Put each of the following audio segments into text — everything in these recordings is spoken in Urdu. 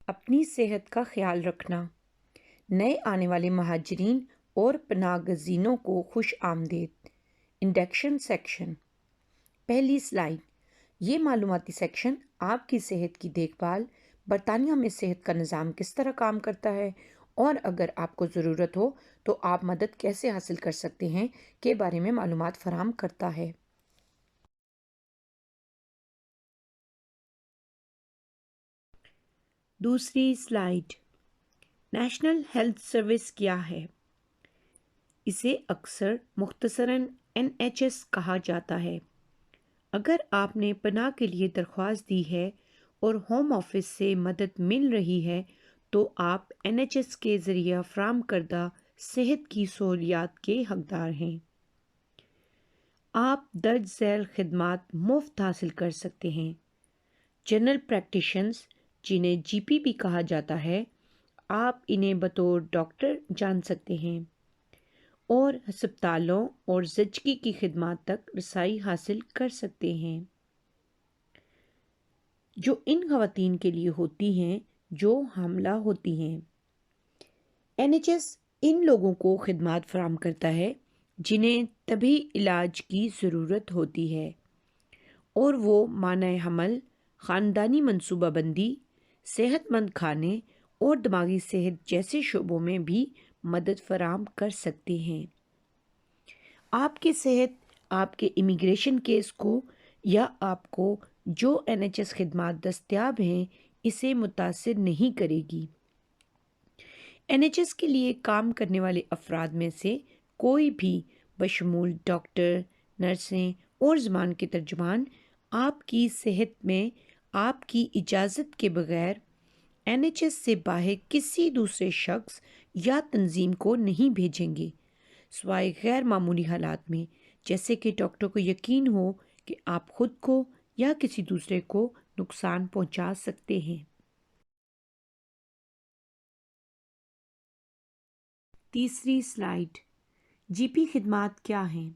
اپنی صحت کا خیال رکھنا۔ نئے آنے والے مہاجرین اور پناہ گزینوں کو خوش آمدید۔ Induction section. پہلی سلائیڈ۔ یہ معلوماتی سیکشن آپ کی صحت کی دیکھ بھال، برطانیہ میں صحت کا نظام کس طرح کام کرتا ہے اور اگر آپ کو ضرورت ہو تو آپ مدد کیسے حاصل کر سکتے ہیں کے بارے میں معلومات فراہم کرتا ہے۔ دوسری سلائیڈ۔ نیشنل ہیلتھ سروس کیا ہے؟ اسے اکثر مختصراً NHS کہا جاتا ہے۔ اگر آپ نے پناہ کے لیے درخواست دی ہے اور ہوم آفس سے مدد مل رہی ہے تو آپ NHS کے ذریعہ فراہم کردہ صحت کی سہولیات کے حقدار ہیں۔ آپ درج ذیل خدمات مفت حاصل کر سکتے ہیں۔ جنرل پریکٹیشنرز، جنہیں GP بھی کہا جاتا ہے، آپ انہیں بطور ڈاکٹر جان سکتے ہیں اور ہسپتالوں اور زچگی کی خدمات تک رسائی حاصل کر سکتے ہیں جو ان خواتین کے لیے ہوتی ہیں جو حاملہ ہوتی ہیں۔ NHS ان لوگوں کو خدمات فراہم کرتا ہے جنہیں طبی علاج کی ضرورت ہوتی ہے اور وہ مانع حمل، خاندانی منصوبہ بندی، صحت مند کھانے اور دماغی صحت جیسے شعبوں میں بھی مدد فراہم کر سکتے ہیں۔ آپ کی صحت آپ کے امیگریشن کیس کو یا آپ کو جو NHS خدمات دستیاب ہیں اسے متاثر نہیں کرے گی۔ NHS کے لیے کام کرنے والے افراد میں سے کوئی بھی بشمول ڈاکٹر، نرسیں اور زبان کے ترجمان آپ کی صحت میں آپ کی اجازت کے بغیر NHS سے باہر کسی دوسرے شخص یا تنظیم کو نہیں بھیجیں گے، سوائے غیر معمولی حالات میں، جیسے کہ ڈاکٹر کو یقین ہو کہ آپ خود کو یا کسی دوسرے کو نقصان پہنچا سکتے ہیں۔ تیسری سلائیڈ۔ GP خدمات کیا ہیں؟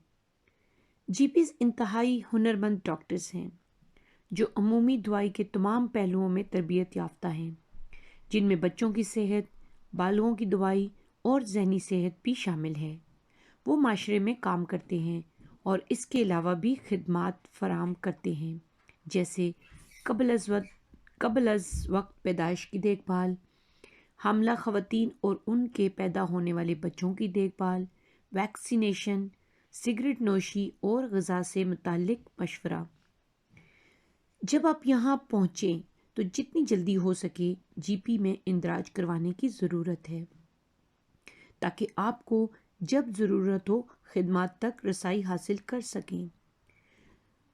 GPs انتہائی ہنرمند ڈاکٹرز ہیں جو عمومی دوائی کے تمام پہلوؤں میں تربیت یافتہ ہیں، جن میں بچوں کی صحت، بالغوں کی دوائی اور ذہنی صحت بھی شامل ہے۔ وہ معاشرے میں کام کرتے ہیں اور اس کے علاوہ بھی خدمات فراہم کرتے ہیں، جیسے قبل از وقت پیدائش کی دیکھ بھال، حاملہ خواتین اور ان کے پیدا ہونے والے بچوں کی دیکھ بھال، ویکسینیشن، سگریٹ نوشی اور غذا سے متعلق مشورہ۔ جب آپ یہاں پہنچیں تو جتنی جلدی ہو سکے GP میں اندراج کروانے کی ضرورت ہے تاکہ آپ کو جب ضرورت ہو خدمات تک رسائی حاصل کر سکیں۔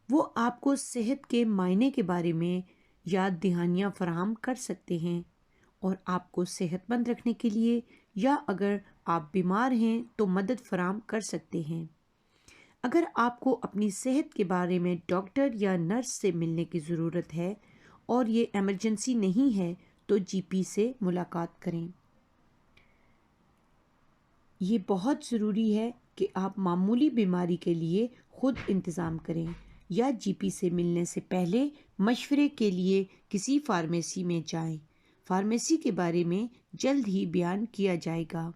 وہ آپ کو صحت کے معائنے کے بارے میں یاد دہانیاں فراہم کر سکتے ہیں اور آپ کو صحت مند رکھنے کے لیے یا اگر آپ بیمار ہیں تو مدد فراہم کر سکتے ہیں۔ اگر آپ کو اپنی صحت کے بارے میں ڈاکٹر یا نرس سے ملنے کی ضرورت ہے اور یہ ایمرجنسی نہیں ہے تو GP سے ملاقات کریں۔ یہ بہت ضروری ہے کہ آپ معمولی بیماری کے لیے خود انتظام کریں یا GP سے ملنے سے پہلے مشورے کے لیے کسی فارمیسی میں جائیں۔ فارمیسی کے بارے میں جلد ہی بیان کیا جائے گا۔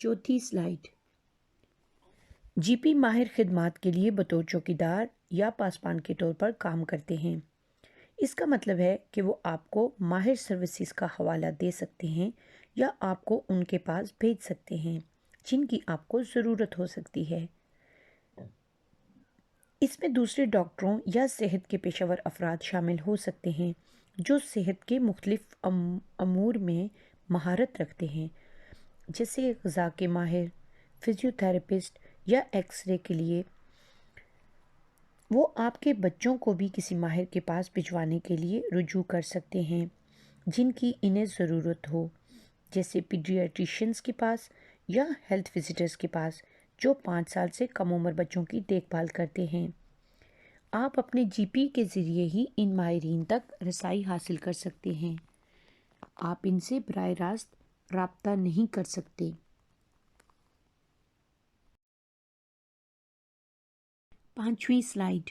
چوتھی سلائیڈ۔ GP ماہر خدمات کے لیے بطور چوکیدار یا پاسبان کے طور پر کام کرتے ہیں۔ اس کا مطلب ہے کہ وہ آپ کو ماہر سروسز کا حوالہ دے سکتے ہیں یا آپ کو ان کے پاس بھیج سکتے ہیں جن کی آپ کو ضرورت ہو سکتی ہے۔ اس میں دوسرے ڈاکٹروں یا صحت کے پیشہ ور افراد شامل ہو سکتے ہیں جو صحت کے مختلف امور میں مہارت رکھتے ہیں، جیسے غذا کے ماہر، فزیو تھراپسٹ یا ایکس رے کے لیے۔ وہ آپ کے بچوں کو بھی کسی ماہر کے پاس بھجوانے کے لیے رجوع کر سکتے ہیں جن کی انہیں ضرورت ہو، جیسے پیڈیاٹریشنز کے پاس یا ہیلتھ وزٹرز کے پاس جو 5 سال سے کم عمر بچوں کی دیکھ بھال کرتے ہیں۔ آپ اپنے GP کے ذریعے ہی ان ماہرین تک رسائی حاصل کر سکتے ہیں، آپ ان سے براہ راست رابطہ نہیں کر سکتے۔ 5ویں سلائیڈ۔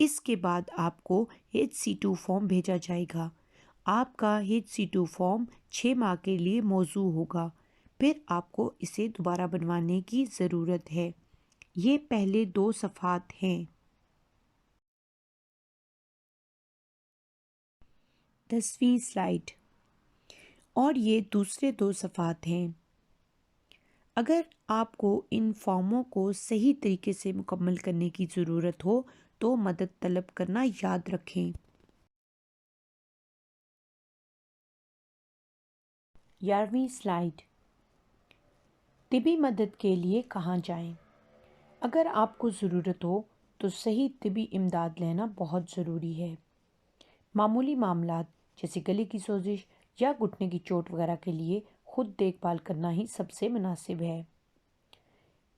اس کے بعد آپ کو HC2 فارم بھیجا جائے گا۔ آپ کا HC2 فارم 6 ماہ کے لیے موزوں ہوگا، پھر آپ کو اسے دوبارہ بنوانے کی ضرورت ہے۔ یہ پہلے 2 صفحات ہیں۔ 10ویں سلائیڈ، اور یہ دوسرے 2 صفحات ہیں۔ اگر آپ کو ان فارموں کو صحیح طریقے سے مکمل کرنے کی ضرورت ہو تو مدد طلب کرنا یاد رکھیں۔ 11ویں سلائیڈ، طبی مدد کے لیے کہاں جائیں؟ اگر آپ کو ضرورت ہو تو صحیح طبی امداد لینا بہت ضروری ہے۔ معمولی معاملات جیسے گلے کی سوزش یا گھٹنے کی چوٹ وغیرہ کے لیے خود دیکھ بھال کرنا ہی سب سے مناسب ہے۔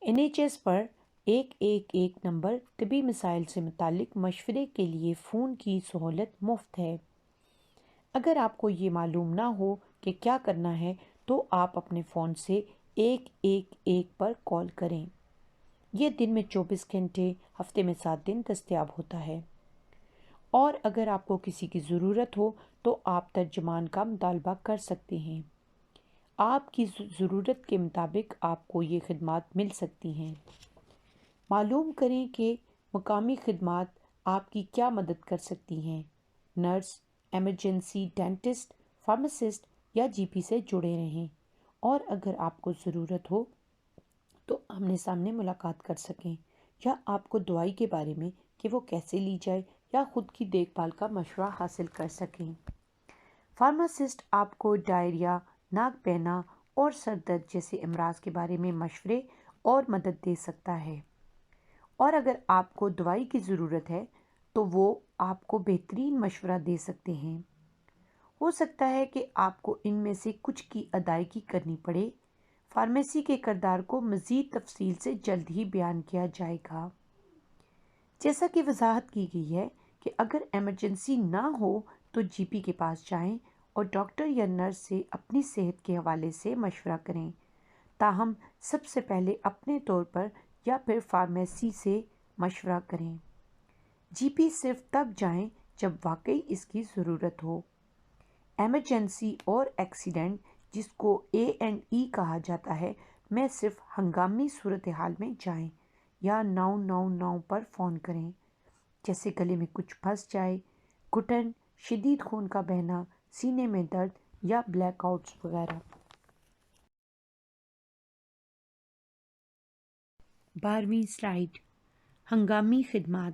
NHS پر 111 نمبر طبی مسائل سے متعلق مشورے کے لیے فون کی سہولت مفت ہے۔ اگر آپ کو یہ معلوم نہ ہو کہ کیا کرنا ہے تو آپ اپنے فون سے 111 پر کال کریں۔ یہ دن میں 24 گھنٹے، ہفتے میں 7 دن دستیاب ہوتا ہے، اور اگر آپ کو کسی کی ضرورت ہو تو آپ ترجمان کا مطالبہ کر سکتے ہیں۔ آپ کی ضرورت کے مطابق آپ کو یہ خدمات مل سکتی ہیں۔ معلوم کریں کہ مقامی خدمات آپ کی کیا مدد کر سکتی ہیں۔ نرس، ایمرجنسی ڈینٹسٹ، فارماسسٹ یا GP سے جڑے رہیں، اور اگر آپ کو ضرورت ہو تو آمنے سامنے ملاقات کر سکیں، یا آپ کو دوائی کے بارے میں کہ وہ کیسے لی جائے یا خود کی دیکھ بھال کا مشورہ حاصل کر سکیں۔ فارماسسٹ آپ کو ڈائریا، ناک بہنا اور سر درد جیسے امراض کے بارے میں مشورے اور مدد دے سکتا ہے، اور اگر آپ کو دوائی کی ضرورت ہے تو وہ آپ کو بہترین مشورہ دے سکتے ہیں۔ ہو سکتا ہے کہ آپ کو ان میں سے کچھ کی ادائیگی کرنی پڑے۔ فارمیسی کے کردار کو مزید تفصیل سے جلد ہی بیان کیا جائے گا۔ جیسا کہ وضاحت کی گئی ہے کہ اگر ایمرجنسی نہ ہو تو GP کے پاس جائیں اور ڈاکٹر یا نرس سے اپنی صحت کے حوالے سے مشورہ کریں، تاہم سب سے پہلے اپنے طور پر یا پھر فارمیسی سے مشورہ کریں۔ GP صرف تب جائیں جب واقعی اس کی ضرورت ہو۔ ایمرجنسی اور ایکسیڈنٹ، جس کو A&E کہا جاتا ہے، میں صرف ہنگامی صورتحال میں جائیں یا 999 پر فون کریں، جیسے گلے میں کچھ پھنس جائے، گھٹن، شدید خون کا بہنا، سینے میں درد یا بلیک آؤٹس وغیرہ۔ 12ویں سلائیڈ، ہنگامی خدمات۔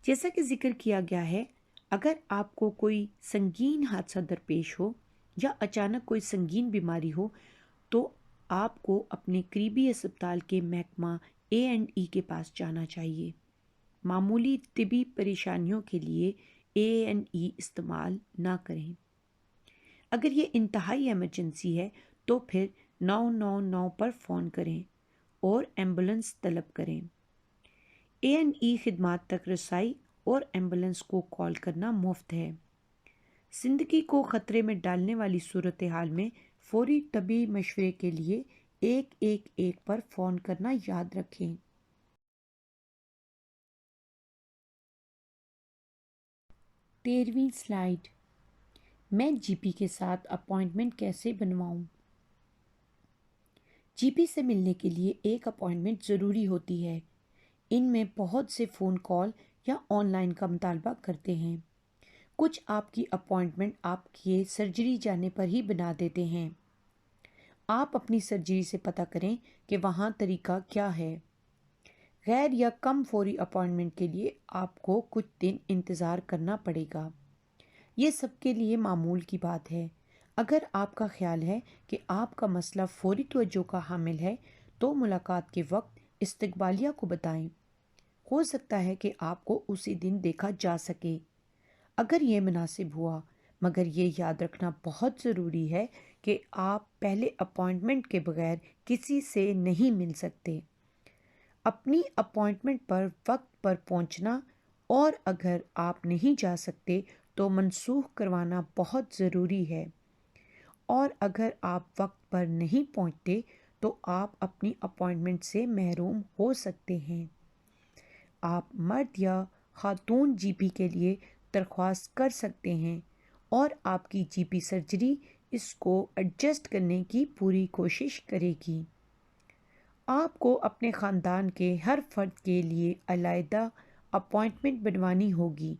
جیسا کہ ذکر کیا گیا ہے، اگر آپ کو کوئی سنگین حادثہ درپیش ہو یا اچانک کوئی سنگین بیماری ہو تو آپ کو اپنے قریبی اسپتال کے محکمہ A&E کے پاس جانا چاہیے۔ معمولی طبی پریشانیوں کے لیے A&E استعمال نہ کریں۔ اگر یہ انتہائی ایمرجنسی ہے تو پھر 999 پر فون کریں اور ایمبولینس طلب کریں۔ A&E خدمات تک رسائی اور ایمبولینس کو کال کرنا مفت ہے۔ زندگی کو خطرے میں ڈالنے والی صورتحال میں فوری طبی مشورے کے لیے 111 پر فون کرنا یاد رکھیں۔ 13ویں سلائیڈ، میں GP کے ساتھ اپائنٹمنٹ کیسے بنواؤں؟ GP سے ملنے کے لیے ایک اپائنٹمنٹ ضروری ہوتی ہے۔ ان میں بہت سے فون کال یا آن لائن کا مطالبہ کرتے ہیں۔ کچھ آپ کی اپائنٹمنٹ آپ کے سرجری جانے پر ہی بنا دیتے ہیں۔ آپ اپنی سرجری سے پتہ کریں کہ وہاں طریقہ کیا ہے۔ غیر یا کم فوری اپائنٹمنٹ کے لیے آپ کو کچھ دن انتظار کرنا پڑے گا۔ یہ سب کے لیے معمول کی بات ہے۔ اگر آپ کا خیال ہے کہ آپ کا مسئلہ فوری توجہ کا حامل ہے تو ملاقات کے وقت استقبالیہ کو بتائیں۔ ہو سکتا ہے کہ آپ کو اسی دن دیکھا جا سکے اگر یہ مناسب ہوا، مگر یہ یاد رکھنا بہت ضروری ہے کہ آپ پہلے اپائنٹمنٹ کے بغیر کسی سے نہیں مل سکتے۔ اپنی اپائنٹمنٹ پر وقت پر پہنچنا، اور اگر آپ نہیں جا سکتے تو منسوخ کروانا بہت ضروری ہے، اور اگر آپ وقت پر نہیں پہنچتے تو آپ اپنی اپائنٹمنٹ سے محروم ہو سکتے ہیں۔ آپ مرد یا خاتون جی پی کے لیے درخواست کر سکتے ہیں اور آپ کی جی پی سرجری اس کو ایڈجسٹ کرنے کی پوری کوشش کرے گی۔ آپ کو اپنے خاندان کے ہر فرد کے لیے علیحدہ اپوائنٹمنٹ بنوانی ہوگی،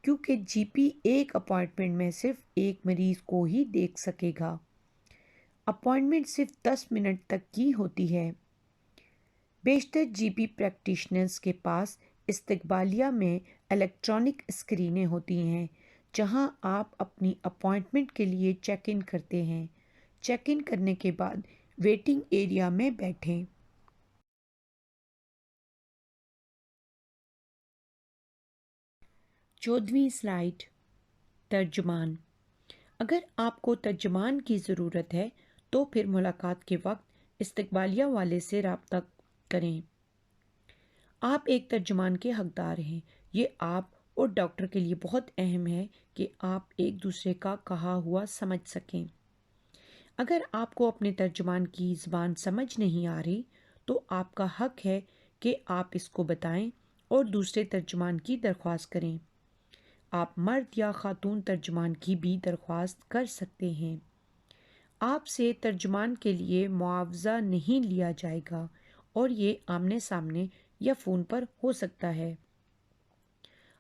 کیونکہ جی پی ایک اپوائنٹمنٹ میں صرف ایک مریض کو ہی دیکھ سکے گا۔ اپوائنٹمنٹ صرف 10 منٹ تک کی ہوتی ہے۔ بیشتر جی پی پریکٹیشنرز کے پاس استقبالیہ میں الیکٹرانک اسکرینیں ہوتی ہیں جہاں آپ اپنی اپوائنٹمنٹ کے لیے چیک ان کرتے ہیں۔ چیک ان کرنے کے بعد ویٹنگ ایریا میں بیٹھیں۔ 14ویں سلائیڈ، ترجمان۔ اگر آپ کو ترجمان کی ضرورت ہے تو پھر ملاقات کے وقت استقبالیہ والے سے رابطہ کریں۔ آپ ایک ترجمان کے حقدار ہیں۔ یہ آپ اور ڈاکٹر کے لیے بہت اہم ہے کہ آپ ایک دوسرے کا کہا ہوا سمجھ سکیں۔ اگر آپ کو اپنے ترجمان کی زبان سمجھ نہیں آ رہی تو آپ کا حق ہے کہ آپ اس کو بتائیں اور دوسرے ترجمان کی درخواست کریں۔ آپ مرد یا خاتون ترجمان کی بھی درخواست کر سکتے ہیں۔ آپ سے ترجمان کے لیے معاوضہ نہیں لیا جائے گا اور یہ آمنے سامنے یا فون پر ہو سکتا ہے۔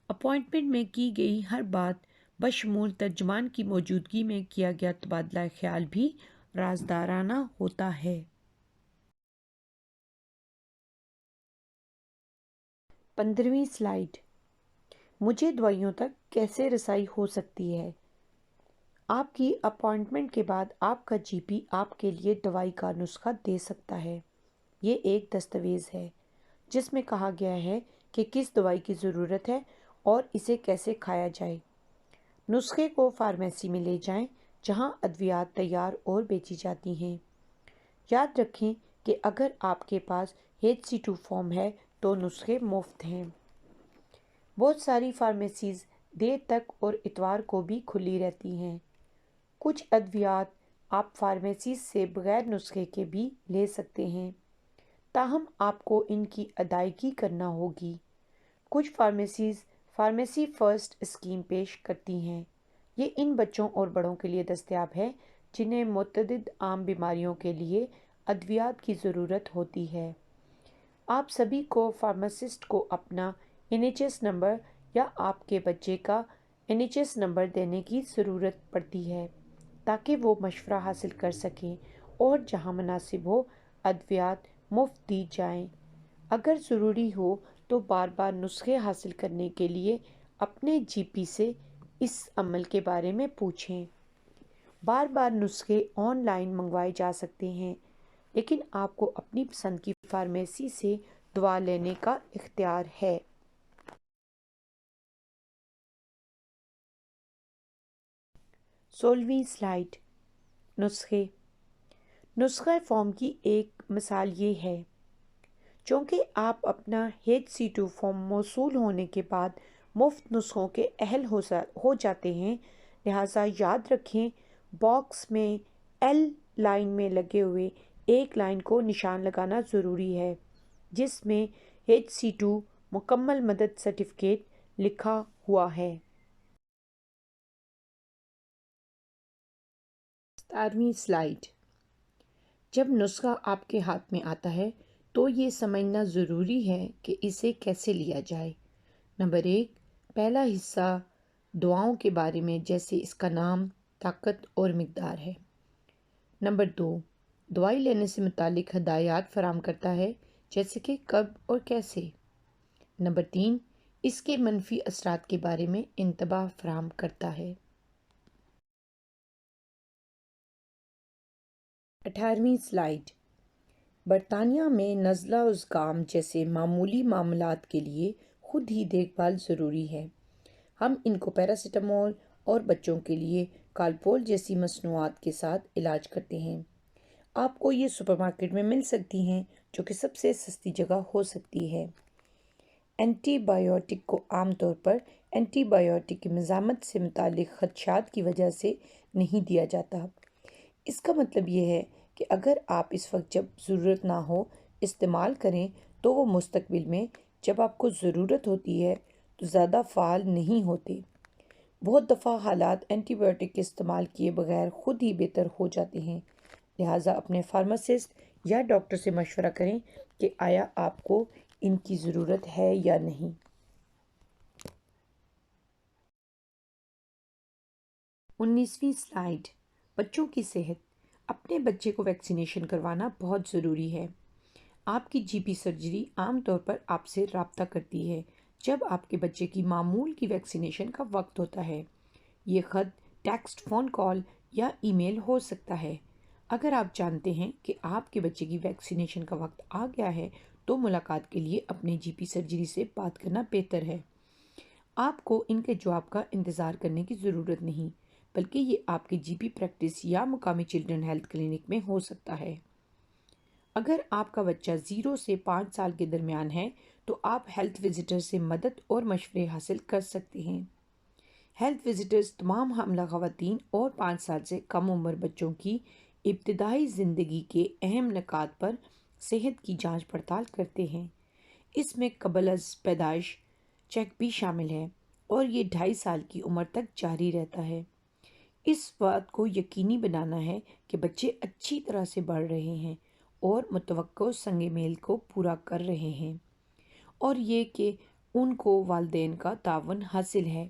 اپوائنٹمنٹ میں کی گئی ہر بات بشمول ترجمان کی موجودگی میں کیا گیا تبادلہ خیال بھی رازدارانہ ہوتا ہے۔ 15ویں سلائیڈ، مجھے دوائیوں تک کیسے رسائی ہو سکتی ہے؟ آپ کی اپوائنٹمنٹ کے بعد آپ کا جی پی آپ کے لیے دوائی کا نسخہ دے سکتا ہے۔ یہ ایک دستاویز ہے جس میں کہا گیا ہے کہ کس دوائی کی ضرورت ہے اور اسے کیسے کھایا جائے۔ نسخے کو فارمیسی میں لے جائیں جہاں ادویات تیار اور بیچی جاتی ہیں۔ یاد رکھیں کہ اگر آپ کے پاس HC2 فارم ہے تو نسخے مفت ہیں۔ بہت ساری فارمیسیز دیر تک اور اتوار کو بھی کھلی رہتی ہیں۔ کچھ ادویات آپ فارمیسیز سے بغیر نسخے کے بھی لے سکتے ہیں، تاہم آپ کو ان کی ادائیگی کرنا ہوگی۔ کچھ فارمیسیز فارمیسی فرسٹ اسکیم پیش کرتی ہیں۔ یہ ان بچوں اور بڑوں کے لیے دستیاب ہے جنہیں متعدد عام بیماریوں کے لیے ادویات کی ضرورت ہوتی ہے۔ آپ سبھی کو فارماسسٹ کو اپنا NHS نمبر یا آپ کے بچے کا NHS نمبر دینے کی ضرورت پڑتی ہے تاکہ وہ مشورہ حاصل کر سکیں اور جہاں مناسب ہو ادویات مفت دی جائیں۔ اگر ضروری ہو تو بار بار نسخے حاصل کرنے کے لیے اپنے جی پی سے اس عمل کے بارے میں پوچھیں۔ بار بار نسخے آن لائن منگوائے جا سکتے ہیں، لیکن آپ کو اپنی پسند کی فارمیسی سے دوا لینے کا اختیار ہے۔ 16ویں سلائیڈ، نسخے۔ نسخہ فارم کی ایک مثال یہ ہے۔ چونکہ آپ اپنا HC2 فارم موصول ہونے کے بعد مفت نسخوں کے اہل ہو جاتے ہیں، لہٰذا یاد رکھیں باکس میں L لائن میں لگے ہوئے ایک لائن کو نشان لگانا ضروری ہے جس میں HC2 مکمل مدد سرٹیفکیٹ لکھا ہوا ہے۔ 17ویں سلائیڈ، جب نسخہ آپ کے ہاتھ میں آتا ہے تو یہ سمجھنا ضروری ہے کہ اسے کیسے لیا جائے۔ نمبر 1، پہلا حصہ دواؤں کے بارے میں جیسے اس کا نام، طاقت اور مقدار ہے۔ نمبر 2، دوائی لینے سے متعلق ہدایات فراہم کرتا ہے جیسے کہ کب اور کیسے۔ نمبر 3، اس کے منفی اثرات کے بارے میں انتباہ فراہم کرتا ہے۔ 18ویں سلائیڈ، برطانیہ میں نزلہ و زکام جیسے معمولی معاملات کے لیے خود ہی دیکھ بھال ضروری ہے۔ ہم ان کو پیراسیٹامول اور بچوں کے لیے کالپول جیسی مصنوعات کے ساتھ علاج کرتے ہیں۔ آپ کو یہ سپر مارکیٹ میں مل سکتی ہیں جو کہ سب سے سستی جگہ ہو سکتی ہے۔ اینٹی بائیوٹک کو عام طور پر اینٹی بائیوٹک کی مزاحمت سے متعلق خدشات کی وجہ سے نہیں دیا جاتا۔ اس کا مطلب یہ ہے کہ اگر آپ اس وقت جب ضرورت نہ ہو استعمال کریں تو وہ مستقبل میں جب آپ کو ضرورت ہوتی ہے تو زیادہ فعال نہیں ہوتے۔ بہت دفعہ حالات اینٹی بائیوٹک کے استعمال کیے بغیر خود ہی بہتر ہو جاتے ہیں، لہٰذا اپنے فارماسسٹ یا ڈاکٹر سے مشورہ کریں کہ آیا آپ کو ان کی ضرورت ہے یا نہیں۔ 19ویں سلائیڈ، بچوں کی صحت۔ اپنے بچے کو ویکسینیشن کروانا بہت ضروری ہے۔ آپ کی جی پی سرجری عام طور پر آپ سے رابطہ کرتی ہے جب آپ کے بچے کی معمول کی ویکسینیشن کا وقت ہوتا ہے۔ یہ خط، ٹیکسٹ، فون کال یا ای میل ہو سکتا ہے۔ اگر آپ جانتے ہیں کہ آپ کے بچے کی ویکسینیشن کا وقت آ گیا ہے تو ملاقات کے لیے اپنے جی پی سرجری سے بات کرنا بہتر ہے۔ آپ کو ان کے جواب کا انتظار کرنے کی ضرورت نہیں، بلکہ یہ آپ کے جی پی پریکٹس یا مقامی چلڈرن ہیلتھ کلینک میں ہو سکتا ہے۔ اگر آپ کا بچہ 0 سے 5 سال کے درمیان ہے تو آپ ہیلتھ وزٹر سے مدد اور مشورے حاصل کر سکتے ہیں۔ ہیلتھ وزٹرز تمام حاملہ خواتین اور 5 سال سے کم عمر بچوں کی ابتدائی زندگی کے اہم نکات پر صحت کی جانچ پڑتال کرتے ہیں۔ اس میں قبل از پیدائش چیک بھی شامل ہے اور یہ 2.5 سال کی عمر تک جاری رہتا ہے۔ اس بات کو یقینی بنانا ہے کہ بچے اچھی طرح سے بڑھ رہے ہیں اور متوقع سنگ میل کو پورا کر رہے ہیں، اور یہ کہ ان کو والدین کا تعاون حاصل ہے۔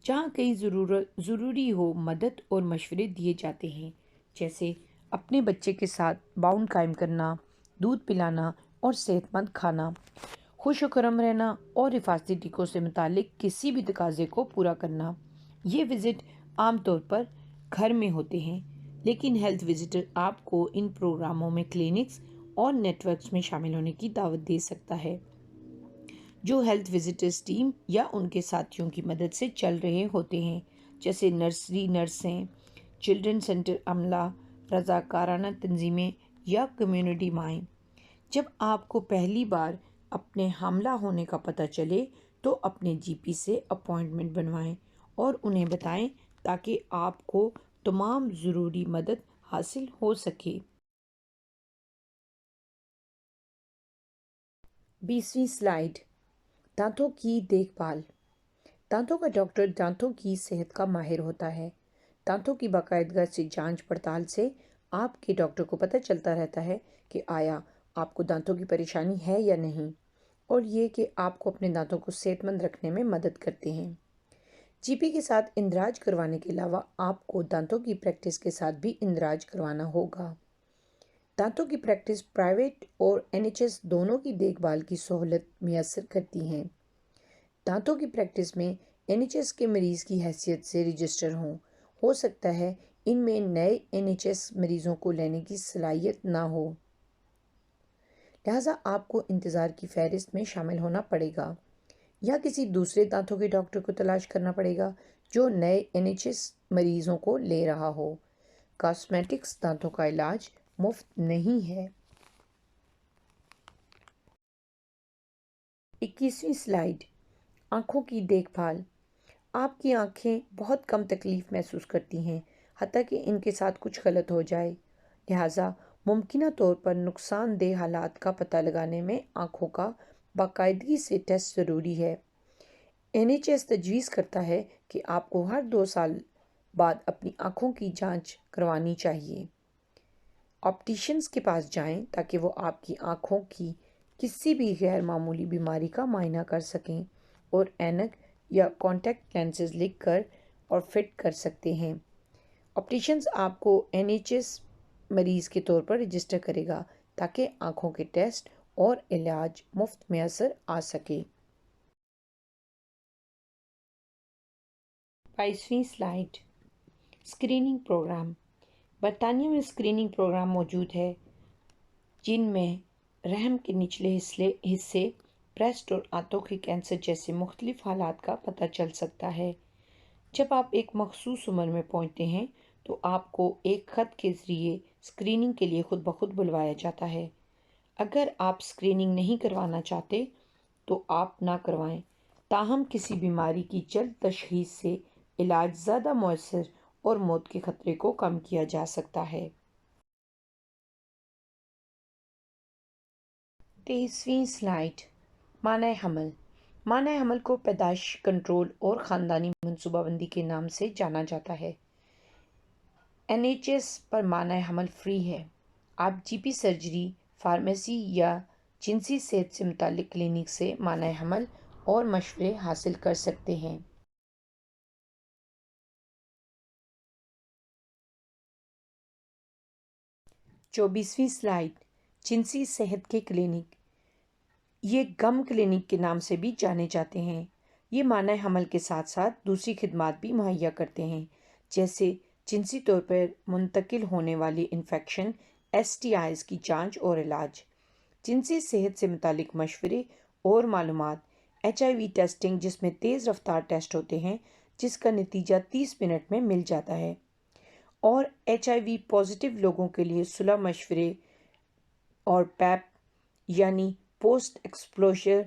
جہاں کہیں ضروری ہو مدد اور مشورے دیے جاتے ہیں، جیسے اپنے بچے کے ساتھ باؤنڈ قائم کرنا، دودھ پلانا اور صحت مند کھانا، خوش و کرم رہنا اور حفاظتی ٹیکوں سے متعلق کسی بھی تقاضے کو پورا کرنا۔ یہ وزٹ عام طور پر گھر میں ہوتے ہیں، لیکن ہیلتھ وزٹر آپ کو ان پروگراموں میں کلینکس اور نیٹ ورکس میں شامل ہونے کی دعوت دے سکتا ہے جو ہیلتھ وزٹرز ٹیم یا ان کے ساتھیوں کی مدد سے چل رہے ہوتے ہیں، جیسے نرسری نرسیں، چلڈرن سینٹر عملہ، رضاکارانہ تنظیمیں یا کمیونٹی مائیں۔ جب آپ کو پہلی بار اپنے حاملہ ہونے کا پتہ چلے تو اپنے جی پی سے اپائنٹمنٹ بنوائیں اور انہیں بتائیں تاکہ آپ کو تمام ضروری مدد حاصل ہو سکے۔ 20ویں سلائیڈ، دانتوں کی دیکھ بھال۔ دانتوں کا ڈاکٹر دانتوں کی صحت کا ماہر ہوتا ہے۔ دانتوں کی باقاعدگی سے جانچ پڑتال سے آپ کے ڈاکٹر کو پتہ چلتا رہتا ہے کہ آیا آپ کو دانتوں کی پریشانی ہے یا نہیں، اور یہ کہ آپ کو اپنے دانتوں کو صحت مند رکھنے میں مدد کرتے ہیں۔ جی پی کے ساتھ اندراج کروانے کے علاوہ آپ کو دانتوں کی پریکٹس کے ساتھ بھی اندراج کروانا ہوگا۔ دانتوں کی پریکٹس پرائیویٹ اور این ایچ ایس دونوں کی دیکھ بھال کی سہولت میسر کرتی ہیں۔ دانتوں کی پریکٹس میں این ایچ ایس کے مریض کی حیثیت سے رجسٹر ہو سکتا ہے ان میں نئے این ایچ ایس مریضوں کو لینے کی صلاحیت نہ ہو، لہٰذا آپ کو انتظار کی فہرست میں شامل ہونا پڑے گا یا کسی دوسرے دانتوں کے ڈاکٹر کو تلاش کرنا پڑے گا جو نئے این ایچ ایس مریضوں کو لے رہا ہو۔ کاسمیٹکس دانتوں کا علاج مفت نہیں ہے۔ 21ویں سلائیڈ، آنکھوں کی دیکھ بھال۔ آپ کی آنکھیں بہت کم تکلیف محسوس کرتی ہیں، حتیٰ کہ ان کے ساتھ کچھ غلط ہو جائے، لہٰذا ممکنہ طور پر نقصان دہ حالات کا پتہ لگانے میں آنکھوں کا باقاعدگی سے ٹیسٹ ضروری ہے۔ این ایچ ایس تجویز کرتا ہے کہ آپ کو ہر 2 سال بعد اپنی آنکھوں کی جانچ کروانی چاہیے۔ آپٹیشنز کے پاس جائیں تاکہ وہ آپ کی آنکھوں کی کسی بھی غیر معمولی بیماری کا معائنہ کر سکیں اور اینک یا کانٹیکٹ لینسز لکھ کر اور فٹ کر سکتے ہیں۔ آپٹیشنز آپ کو این ایچ ایس مریض کے طور پر رجسٹر کرے گا تاکہ آنکھوں کے ٹیسٹ اور علاج مفت میسر آ سکے۔ 22ویں سلائیڈ، اسکریننگ پروگرام۔ برطانیہ میں اسکریننگ پروگرام موجود ہے جن میں رحم کے نچلے حصے، بریسٹ اور آنتوں کے کینسر جیسے مختلف حالات کا پتہ چل سکتا ہے۔ جب آپ ایک مخصوص عمر میں پہنچتے ہیں تو آپ کو ایک خط کے ذریعے اسکریننگ کے لیے خود بخود بلوایا جاتا ہے۔ اگر آپ اسکریننگ نہیں کروانا چاہتے تو آپ نہ کروائیں، تاہم کسی بیماری کی جلد تشخیص سے علاج زیادہ مؤثر اور موت کے خطرے کو کم کیا جا سکتا ہے۔ 23ویں سلائیڈ، مانع حمل۔ مانع حمل کو پیدائش کنٹرول اور خاندانی منصوبہ بندی کے نام سے جانا جاتا ہے۔ NHS پر مانع حمل فری ہے۔ آپ GP سرجری، فارمیسی یا جنسی صحت سے متعلق کلینک سے مانع حمل اور مشورے حاصل کر سکتے ہیں۔ 24ویں سلائیڈ، جنسی صحت کے کلینک۔ یہ گم کلینک کے نام سے بھی جانے جاتے ہیں۔ یہ مانع حمل کے ساتھ ساتھ دوسری خدمات بھی مہیا کرتے ہیں، جیسے جنسی طور پر منتقل ہونے والی انفیکشن STIs کی جانچ اور علاج، جنسی صحت سے متعلق مشورے اور معلومات، HIV ٹیسٹنگ جس میں تیز رفتار ٹیسٹ ہوتے ہیں جس کا نتیجہ 30 منٹ میں مل جاتا ہے، اور HIV پازیٹیو لوگوں کے لیے صلح مشورے اور PEP یعنی پوسٹ ایکسپوژر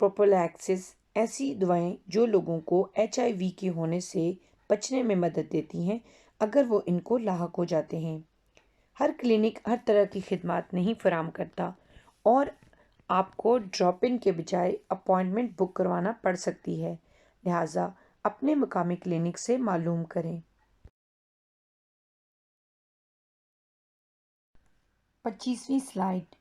پروفیلیکسس، ایسی دوائیں جو لوگوں کو HIV کے ہونے سے بچنے میں مدد دیتی ہیں اگر وہ ان کو لاحق ہو جاتے ہیں۔ ہر کلینک ہر طرح کی خدمات نہیں فراہم کرتا اور آپ کو ڈراپ ان کے بجائے اپوائنٹمنٹ بک کروانا پڑ سکتی ہے، لہٰذا اپنے مقامی کلینک سے معلوم کریں۔ 25ویں سلائیڈ،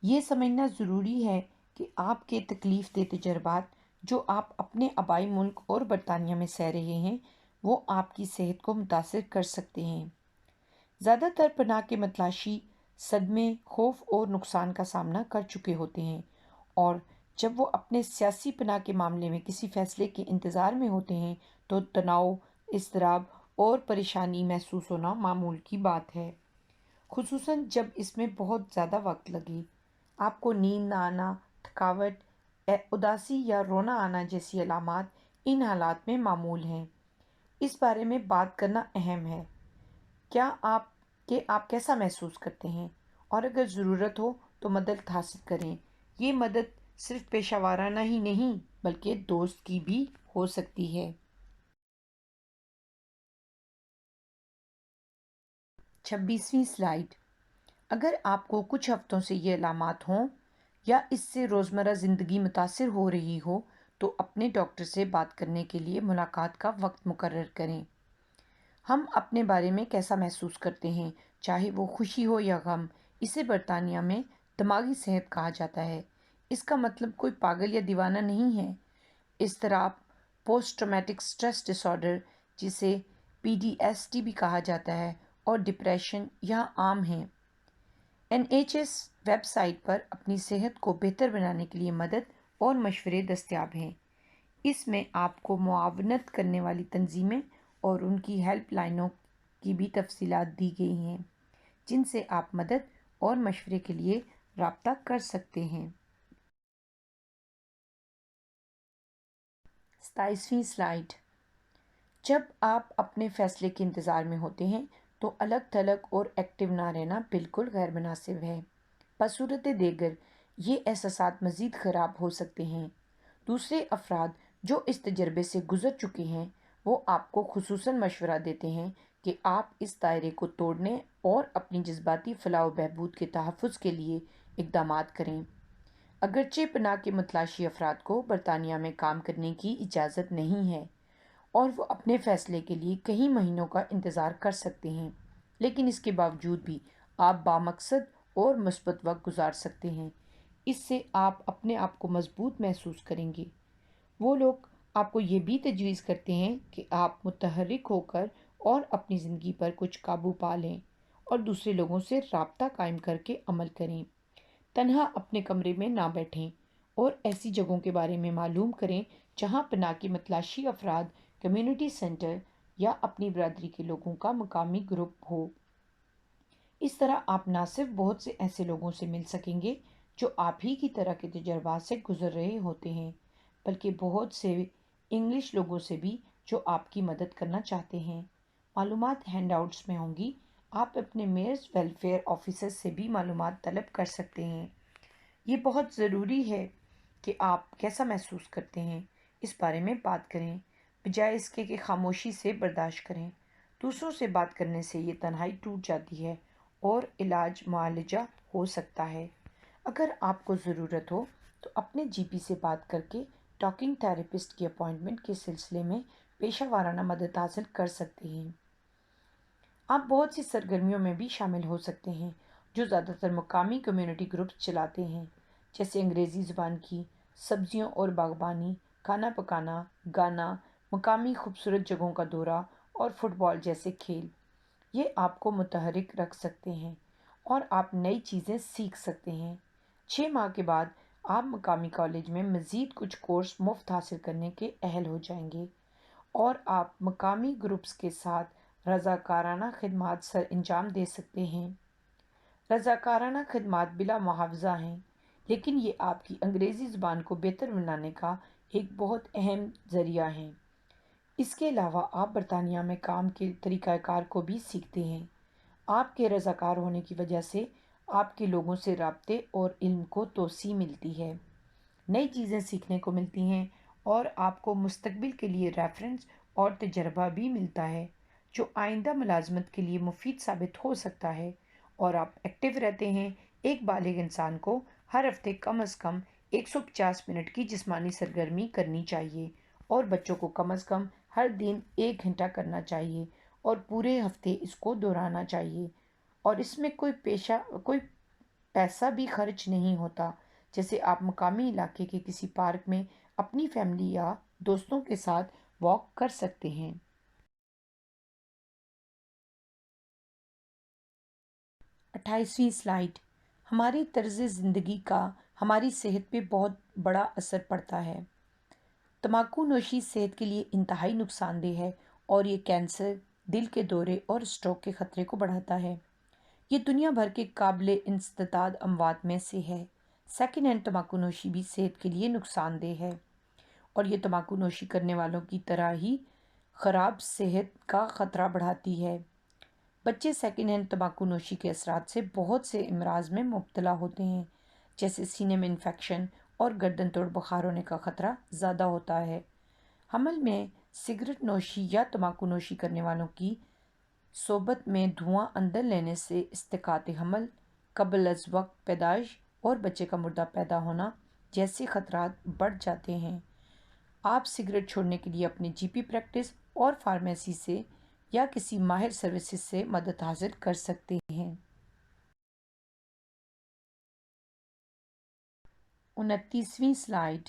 یہ سمجھنا ضروری ہے کہ آپ کے تکلیف دہ تجربات جو آپ اپنے آبائی ملک اور برطانیہ میں سہ رہے ہیں وہ آپ کی صحت کو متاثر کر سکتے ہیں۔ زیادہ تر پناہ کے متلاشی صدمے، خوف اور نقصان کا سامنا کر چکے ہوتے ہیں، اور جب وہ اپنے سیاسی پناہ کے معاملے میں کسی فیصلے کے انتظار میں ہوتے ہیں تو تناؤ، اضطراب اور پریشانی محسوس ہونا معمول کی بات ہے، خصوصاً جب اس میں بہت زیادہ وقت لگے۔ آپ کو نیند نہ آنا، تھکاوٹ، اداسی یا رونا آنا جیسی علامات ان حالات میں معمول ہیں۔ اس بارے میں بات کرنا اہم ہے کہ آپ کیسا محسوس کرتے ہیں، اور اگر ضرورت ہو تو مدد حاصل کریں۔ یہ مدد صرف پیشہ ورانہ ہی نہیں بلکہ دوست کی بھی ہو سکتی ہے۔ 26ویں سلائیڈ، اگر آپ کو کچھ ہفتوں سے یہ علامات ہوں یا اس سے روزمرہ زندگی متاثر ہو رہی ہو تو اپنے ڈاکٹر سے بات کرنے کے لیے ملاقات کا وقت مقرر کریں۔ ہم اپنے بارے میں کیسا محسوس کرتے ہیں، چاہے وہ خوشی ہو یا غم، اسے برطانیہ میں دماغی صحت کہا جاتا ہے۔ اس کا مطلب کوئی پاگل یا دیوانہ نہیں ہے۔ اضطراب، پوسٹ ٹرامیٹک سٹریس ڈس آرڈر جسے PTSD بھی کہا جاتا ہے، اور ڈپریشن یہاں عام ہیں۔ NHS ویب سائٹ پر اپنی صحت کو بہتر بنانے کے لیے مدد اور مشورے دستیاب ہیں۔ اس میں آپ کو معاونت کرنے والی تنظیمیں اور ان کی ہیلپ لائنوں کی بھی تفصیلات دی گئی ہیں جن سے آپ مدد اور مشورے کے لیے رابطہ کر سکتے ہیں۔ 27ویں سلائیڈ، جب آپ اپنے فیصلے کے انتظار میں ہوتے ہیں تو الگ تھلگ اور ایکٹیو نہ رہنا بالکل غیر مناسب ہے۔ بصورت دیگر یہ احساسات مزید خراب ہو سکتے ہیں۔ دوسرے افراد جو اس تجربے سے گزر چکے ہیں وہ آپ کو خصوصاً مشورہ دیتے ہیں کہ آپ اس دائرے کو توڑنے اور اپنی جذباتی فلاح و بہبود کے تحفظ کے لیے اقدامات کریں۔ اگرچہ پناہ کے متلاشی افراد کو برطانیہ میں کام کرنے کی اجازت نہیں ہے اور وہ اپنے فیصلے کے لیے کئی مہینوں کا انتظار کر سکتے ہیں، لیکن اس کے باوجود بھی آپ بامقصد اور مثبت وقت گزار سکتے ہیں۔ اس سے آپ اپنے آپ کو مضبوط محسوس کریں گے۔ وہ لوگ آپ کو یہ بھی تجویز کرتے ہیں کہ آپ متحرک ہو کر اور اپنی زندگی پر کچھ قابو پا لیں اور دوسرے لوگوں سے رابطہ قائم کر کے عمل کریں۔ تنہا اپنے کمرے میں نہ بیٹھیں اور ایسی جگہوں کے بارے میں معلوم کریں جہاں پناہ کے متلاشی افراد، کمیونٹی سینٹر یا اپنی برادری کے لوگوں کا مقامی گروپ ہو۔ اس طرح آپ نہ صرف بہت سے ایسے لوگوں سے مل سکیں گے جو آپ ہی کی طرح کے تجربات سے گزر رہے ہوتے ہیں، بلکہ بہت سے انگلش لوگوں سے بھی جو آپ کی مدد کرنا چاہتے ہیں۔ معلومات ہینڈ آؤٹس میں ہوں گی۔ آپ اپنے میئرز ویلفیئر آفیسر سے بھی معلومات طلب کر سکتے ہیں۔ یہ بہت ضروری ہے کہ آپ کیسا محسوس کرتے ہیں اس بارے میں بات کریں، بجائے اس کے کہ خاموشی سے برداشت کریں۔ دوسروں سے بات کرنے سے یہ تنہائی ٹوٹ جاتی ہے اور علاج معالجہ ہو سکتا ہے۔ اگر آپ کو ضرورت ہو تو اپنے GP سے بات کر کے ٹاکنگ تھراپسٹ کی اپوائنٹمنٹ کے سلسلے میں پیشہ وارانہ مدد حاصل کر سکتے ہیں۔ آپ بہت سی سرگرمیوں میں بھی شامل ہو سکتے ہیں جو زیادہ تر مقامی کمیونٹی گروپس چلاتے ہیں، جیسے انگریزی زبان کی، سبزیوں اور باغبانی، کھانا پکانا، گانا، مقامی خوبصورت جگہوں کا دورہ اور فٹ بال جیسے کھیل۔ یہ آپ کو متحرک رکھ سکتے ہیں اور آپ نئی چیزیں سیکھ سکتے ہیں۔ 6 ماہ کے بعد آپ مقامی کالج میں مزید کچھ کورس مفت حاصل کرنے کے اہل ہو جائیں گے اور آپ مقامی گروپس کے ساتھ رضاکارانہ خدمات سر انجام دے سکتے ہیں۔ رضاکارانہ خدمات بلا معاوضہ ہیں، لیکن یہ آپ کی انگریزی زبان کو بہتر بنانے کا ایک بہت اہم ذریعہ ہے۔ اس کے علاوہ آپ برطانیہ میں کام کے طریقہ کار کو بھی سیکھتے ہیں۔ آپ کے رضاکار ہونے کی وجہ سے آپ کے لوگوں سے رابطے اور علم کو توسیع ملتی ہے، نئی چیزیں سیکھنے کو ملتی ہیں اور آپ کو مستقبل کے لیے ریفرنس اور تجربہ بھی ملتا ہے جو آئندہ ملازمت کے لیے مفید ثابت ہو سکتا ہے، اور آپ ایکٹیو رہتے ہیں۔ ایک بالغ انسان کو ہر ہفتے کم از کم 150 منٹ کی جسمانی سرگرمی کرنی چاہیے اور بچوں کو کم از کم ہر دن 1 گھنٹہ کرنا چاہیے اور پورے ہفتے اس کو دہرانا چاہیے، اور اس میں کوئی پیسہ بھی خرچ نہیں ہوتا، جیسے آپ مقامی علاقے کے کسی پارک میں اپنی فیملی یا دوستوں کے ساتھ واک کر سکتے ہیں۔ 28ویں سلائیڈ۔ ہماری طرز زندگی کا ہماری صحت پہ بہت بڑا اثر پڑتا ہے۔ تمباکو نوشی صحت کے لیے انتہائی نقصان دہ ہے اور یہ کینسر، دل کے دورے اور اسٹروک کے خطرے کو بڑھاتا ہے۔ یہ دنیا بھر کے قابل انسداد اموات میں سے ہے۔ سیکنڈ ہینڈ تمباکو نوشی بھی صحت کے لیے نقصان دہ ہے اور یہ تمباکو نوشی کرنے والوں کی طرح ہی خراب صحت کا خطرہ بڑھاتی ہے۔ بچے سیکنڈ ہینڈ تمباکو نوشی کے اثرات سے بہت سے امراض میں مبتلا ہوتے ہیں، جیسے سینے میں انفیکشن اور گردن توڑ بخار ہونے کا خطرہ زیادہ ہوتا ہے۔ حمل میں سگریٹ نوشی یا تمباکو نوشی کرنے والوں کی صحبت میں دھواں اندر لینے سے اسقاط حمل، قبل از وقت پیدائش اور بچے کا مردہ پیدا ہونا جیسے خطرات بڑھ جاتے ہیں۔ آپ سگریٹ چھوڑنے کے لیے اپنے جی پی پریکٹس اور فارمیسی سے یا کسی ماہر سروسز سے مدد حاصل کر سکتے ہیں۔ 29ویں سلائیڈ۔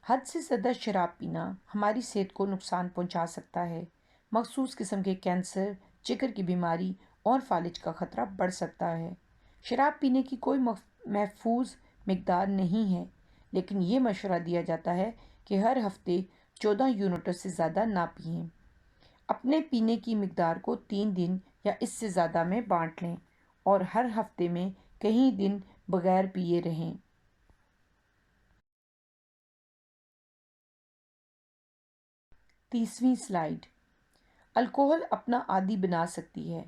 حد سے زیادہ شراب پینا ہماری صحت کو نقصان پہنچا سکتا ہے۔ مخصوص قسم کے کینسر، جگر کی بیماری اور فالج کا خطرہ بڑھ سکتا ہے۔ شراب پینے کی کوئی محفوظ مقدار نہیں ہے، لیکن یہ مشورہ دیا جاتا ہے کہ ہر ہفتے 14 یونٹوں سے زیادہ نہ پئیں۔ اپنے پینے کی مقدار کو 3 دن یا اس سے زیادہ میں بانٹ لیں اور ہر ہفتے میں کئی دن بغیر پیے رہیں۔ 30ویں سلائیڈ۔ الکوہل اپنا عادی بنا سکتی ہے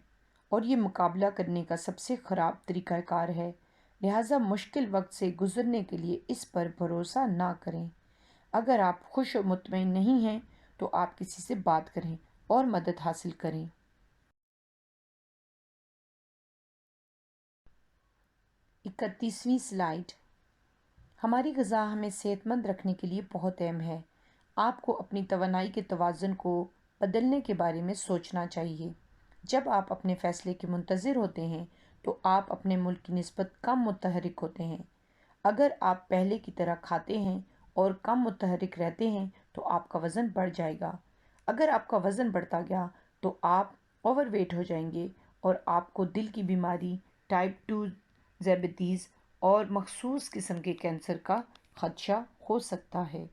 اور یہ مقابلہ کرنے کا سب سے خراب طریقہ کار ہے، لہٰذا مشکل وقت سے گزرنے کے لیے اس پر بھروسہ نہ کریں۔ اگر آپ خوش و مطمئن نہیں ہیں تو آپ کسی سے بات کریں اور مدد حاصل کریں۔ 31ویں سلائیڈ۔ ہماری غذا ہمیں صحت مند رکھنے کے لیے بہت اہم ہے۔ آپ کو اپنی توانائی کے توازن کو بدلنے کے بارے میں سوچنا چاہیے۔ جب آپ اپنے فیصلے کے منتظر ہوتے ہیں تو آپ اپنے ملک کی نسبت کم متحرک ہوتے ہیں۔ اگر آپ پہلے کی طرح کھاتے ہیں اور کم متحرک رہتے ہیں تو آپ کا وزن بڑھ جائے گا۔ اگر آپ کا وزن بڑھتا گیا تو آپ اوور ویٹ ہو جائیں گے اور آپ کو دل کی بیماری، ٹائپ 2 ذیابیطس اور مخصوص قسم کے کینسر کا خدشہ ہو سکتا ہے۔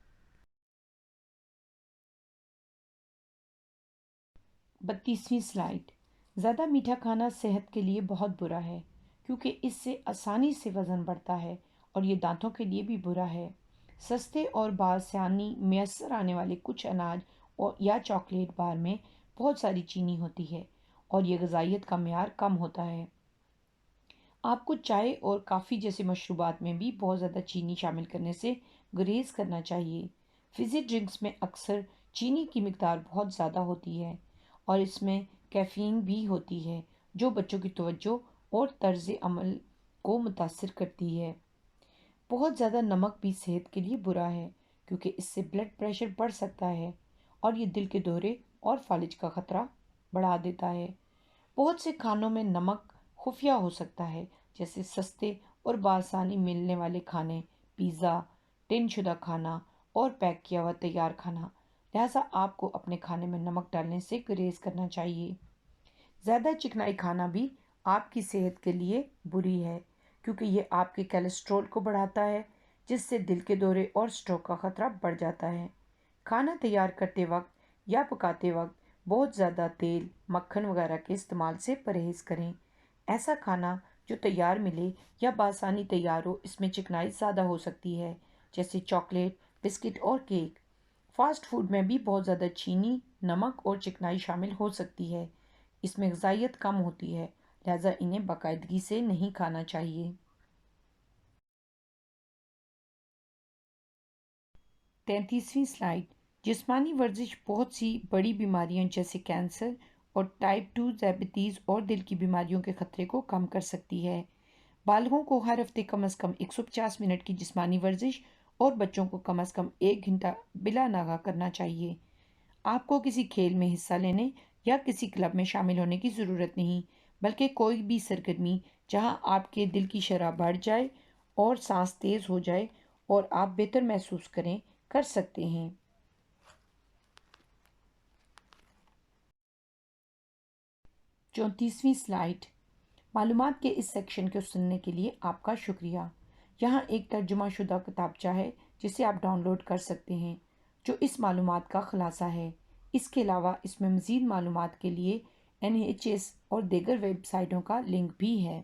32ویں سلائیڈ۔ زیادہ میٹھا کھانا صحت کے لیے بہت برا ہے کیونکہ اس سے آسانی سے وزن بڑھتا ہے اور یہ دانتوں کے لیے بھی برا ہے۔ سستے اور بآسانی میسر آنے والے کچھ اناج یا چاکلیٹ بار میں بہت ساری چینی ہوتی ہے اور یہ غذائیت کا معیار کم ہوتا ہے۔ آپ کو چائے اور کافی جیسے مشروبات میں بھی بہت زیادہ چینی شامل کرنے سے گریز کرنا چاہیے۔ فزی ڈرنکس میں اکثر چینی کی مقدار بہت زیادہ ہوتی ہے اور اس میں کیفین بھی ہوتی ہے جو بچوں کی توجہ اور طرز عمل کو متاثر کرتی ہے۔ بہت زیادہ نمک بھی صحت کے لیے برا ہے کیونکہ اس سے بلڈ پریشر بڑھ سکتا ہے اور یہ دل کے دورے اور فالج کا خطرہ بڑھا دیتا ہے۔ بہت سے کھانوں میں نمک خفیہ ہو سکتا ہے، جیسے سستے اور بآسانی ملنے والے کھانے، پیزا، ٹن شدہ کھانا اور پیک کیا ہوا تیار کھانا۔ لہٰذا آپ کو اپنے کھانے میں نمک ڈالنے سے گریز کرنا چاہیے۔ زیادہ چکنائی کھانا بھی آپ کی صحت کے لیے بری ہے، کیونکہ یہ آپ کے کولیسٹرول کو بڑھاتا ہے، جس سے دل کے دورے اور سٹروک کا خطرہ بڑھ جاتا ہے۔ کھانا تیار کرتے وقت یا پکاتے وقت بہت زیادہ تیل، مکھن وغیرہ کے استعمال سے پرہیز کریں۔ ایسا کھانا جو تیار ملے یا بآسانی تیار ہو، اس میں چکنائی زیادہ ہو سکتی ہے، جیسے چاکلیٹ، بسکٹ اور کیک۔ فاسٹ فوڈ میں بھی بہت زیادہ چینی، نمک اور چکنائی شامل ہو سکتی ہے۔ اس میں غذائیت کم ہوتی ہے، لہذا انہیں باقاعدگی سے نہیں کھانا چاہیے۔ 33ویں سلائیڈ۔ جسمانی ورزش بہت سی بڑی بیماریاں جیسے کینسر اور ٹائپ 2 ذیابیطیز اور دل کی بیماریوں کے خطرے کو کم کر سکتی ہے۔ بالغوں کو ہر ہفتے کم از کم 150 منٹ کی جسمانی ورزش اور بچوں کو کم از کم 1 گھنٹہ بلا ناغہ کرنا چاہیے۔ آپ کو کسی کھیل میں حصہ لینے یا کسی کلب میں شامل ہونے کی ضرورت نہیں، بلکہ کوئی بھی سرگرمی جہاں آپ کے دل کی شرح بڑھ جائے اور سانس تیز ہو جائے اور آپ بہتر محسوس کریں، کر سکتے ہیں۔ 34ویں سلائیڈ۔ معلومات کے اس سیکشن کو سننے کے لیے آپ کا شکریہ۔ یہاں ایک ترجمہ شدہ کتابچہ ہے جسے آپ ڈاؤن لوڈ کر سکتے ہیں، جو اس معلومات کا خلاصہ ہے۔ اس کے علاوہ اس میں مزید معلومات کے لیے NHS اور دیگر ویب سائٹوں کا لنک بھی ہے۔